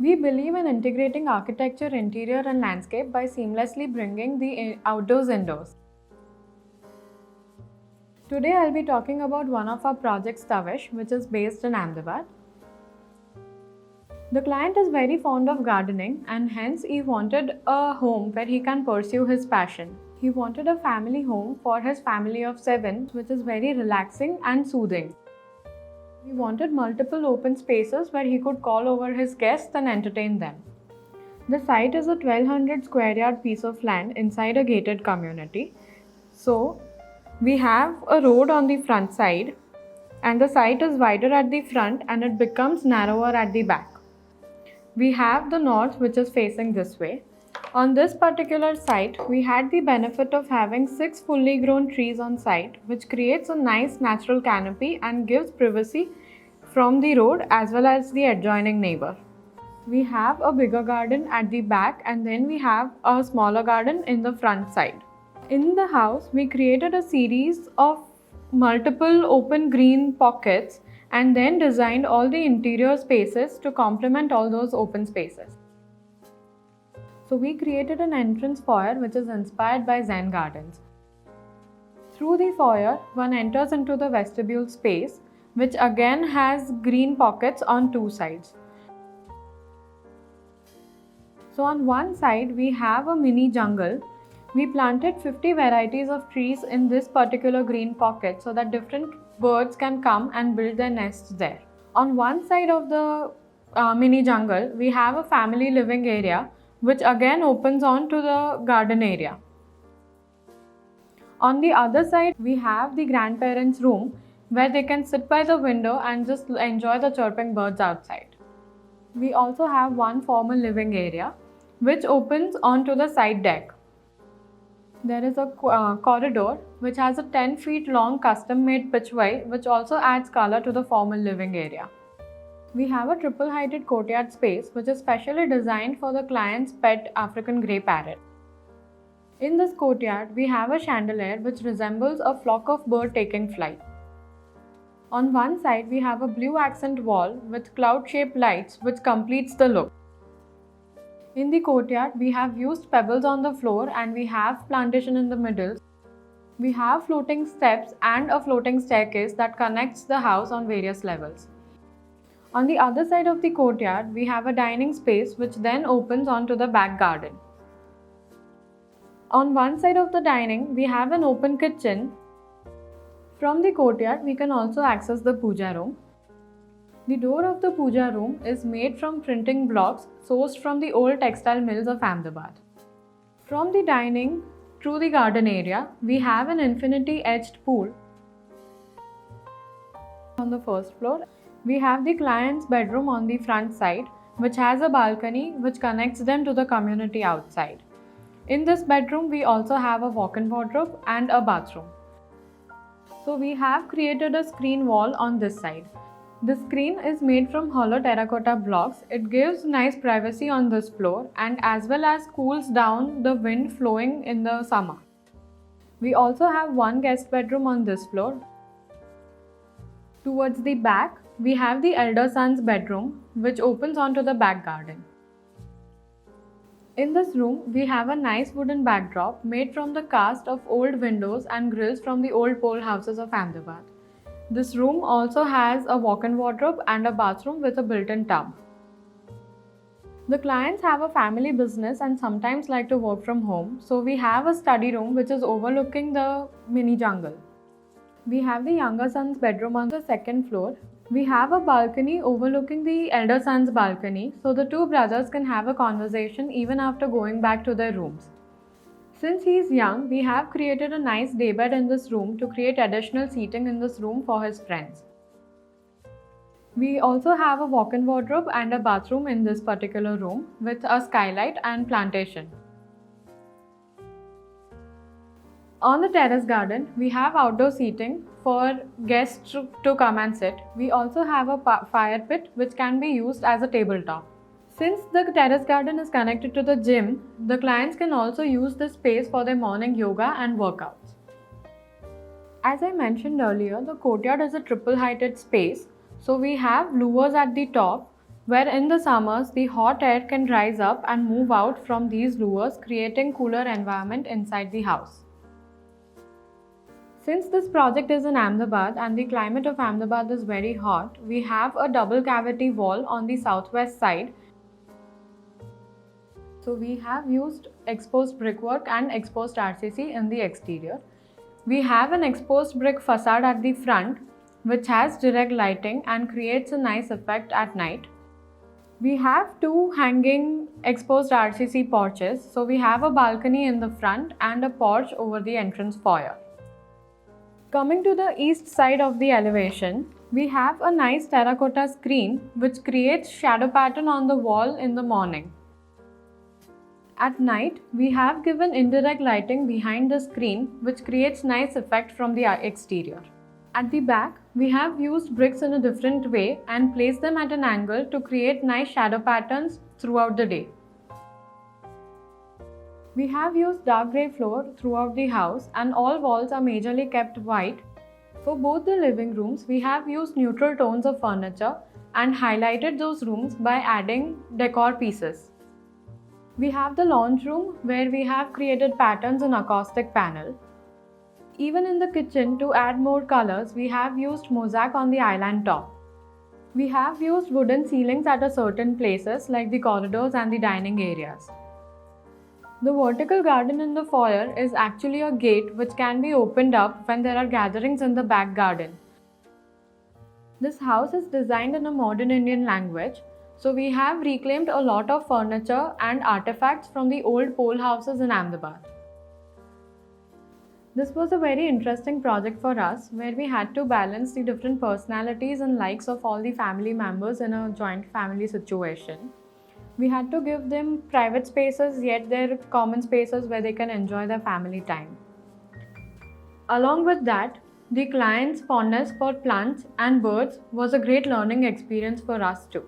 We believe in integrating architecture, interior, and landscape by seamlessly bringing the outdoors indoors. Today I'll be talking about one of our projects, Tavish, which is based in Ahmedabad. The client is very fond of gardening and hence he wanted a home where he can pursue his passion. He wanted a family home for his family of 7, which is very relaxing and soothing. He wanted multiple open spaces where he could call over his guests and entertain them. The site is a 1200 square yard piece of land inside a gated community. So, we have a road on the front side and the site is wider at the front and it becomes narrower at the back. We have the north, which is facing this way. On this particular site, we had the benefit of having 6 fully grown trees on site, which creates a nice natural canopy and gives privacy from the road as well as the adjoining neighbor. We have a bigger garden at the back and then we have a smaller garden in the front side. In the house, we created a series of multiple open green pockets and then designed all the interior spaces to complement all those open spaces. So we created an entrance foyer which is inspired by Zen gardens. Through the foyer, one enters into the vestibule space, which again has green pockets on 2 sides. So on one side, we have a mini jungle. We planted 50 varieties of trees in this particular green pocket so that different birds can come and build their nests there. On one side of the mini jungle, we have a family living area which again opens on to the garden area. On the other side, we have the grandparents' room where they can sit by the window and just enjoy the chirping birds outside. We also have one formal living area which opens onto the side deck. There is a corridor which has a 10 feet long custom made pitchway which also adds color to the formal living area. We have a triple heighted courtyard space which is specially designed for the client's pet African grey parrot. In this courtyard, we have a chandelier which resembles a flock of birds taking flight. On one side, we have a blue accent wall with cloud shaped lights which completes the look. In the courtyard, we have used pebbles on the floor and we have plantation in the middle. We have floating steps and a floating staircase that connects the house on various levels. On the other side of the courtyard, we have a dining space which then opens onto the back garden. On one side of the dining, we have an open kitchen. From the courtyard, we can also access the puja room. The door of the puja room is made from printing blocks sourced from the old textile mills of Ahmedabad. From the dining to the garden area, we have an infinity edged pool. On the first floor, we have the client's bedroom on the front side, which has a balcony which connects them to the community outside. In this bedroom, we also have a walk-in wardrobe and a bathroom. So we have created a screen wall on this side. The screen is made from hollow terracotta blocks. It gives nice privacy on this floor and as well as cools down the wind flowing in the summer. We also have one guest bedroom on this floor. Towards the back, we have the elder son's bedroom which opens onto the back garden. In this room, we have a nice wooden backdrop made from the cast of old windows and grills from the old pole houses of Ahmedabad. This room also has a walk-in wardrobe and a bathroom with a built-in tub. The clients have a family business and sometimes like to work from home, so we have a study room which is overlooking the mini jungle. We have the younger son's bedroom on the second floor. We have a balcony overlooking the elder son's balcony, so the two brothers can have a conversation even after going back to their rooms. Since he is young, we have created a nice daybed in this room to create additional seating in this room for his friends. We also have a walk-in wardrobe and a bathroom in this particular room with a skylight and plantation. On the terrace garden, we have outdoor seating for guests to come and sit. We also have a fire pit which can be used as a tabletop. Since the terrace garden is connected to the gym, the clients can also use this space for their morning yoga and workouts. As I mentioned earlier, the courtyard is a triple heighted space. So we have louvers at the top where in the summers the hot air can rise up and move out from these louvers, creating cooler environment inside the house. Since this project is in Ahmedabad and the climate of Ahmedabad is very hot, we have a double cavity wall on the southwest side. So we have used exposed brickwork and exposed RCC in the exterior. We have an exposed brick facade at the front which has direct lighting and creates a nice effect at night. We have two hanging exposed RCC porches. So we have a balcony in the front and a porch over the entrance foyer. Coming to the east side of the elevation, we have a nice terracotta screen which creates shadow pattern on the wall in the morning. At night, we have given indirect lighting behind the screen which creates nice effect from the exterior. At the back, we have used bricks in a different way and placed them at an angle to create nice shadow patterns throughout the day. We have used dark grey floor throughout the house and all walls are majorly kept white. For both the living rooms, we have used neutral tones of furniture and highlighted those rooms by adding decor pieces. We have the lounge room where we have created patterns in acoustic panel. Even in the kitchen, to add more colors, we have used mosaic on the island top. We have used wooden ceilings at certain places like the corridors and the dining areas. The vertical garden in the foyer is actually a gate which can be opened up when there are gatherings in the back garden. This house is designed in a modern Indian language, so we have reclaimed a lot of furniture and artifacts from the old pole houses in Ahmedabad. This was a very interesting project for us where we had to balance the different personalities and likes of all the family members in a joint family situation. We had to give them private spaces yet their common spaces where they can enjoy their family time. Along with that, the client's fondness for plants and birds was a great learning experience for us too.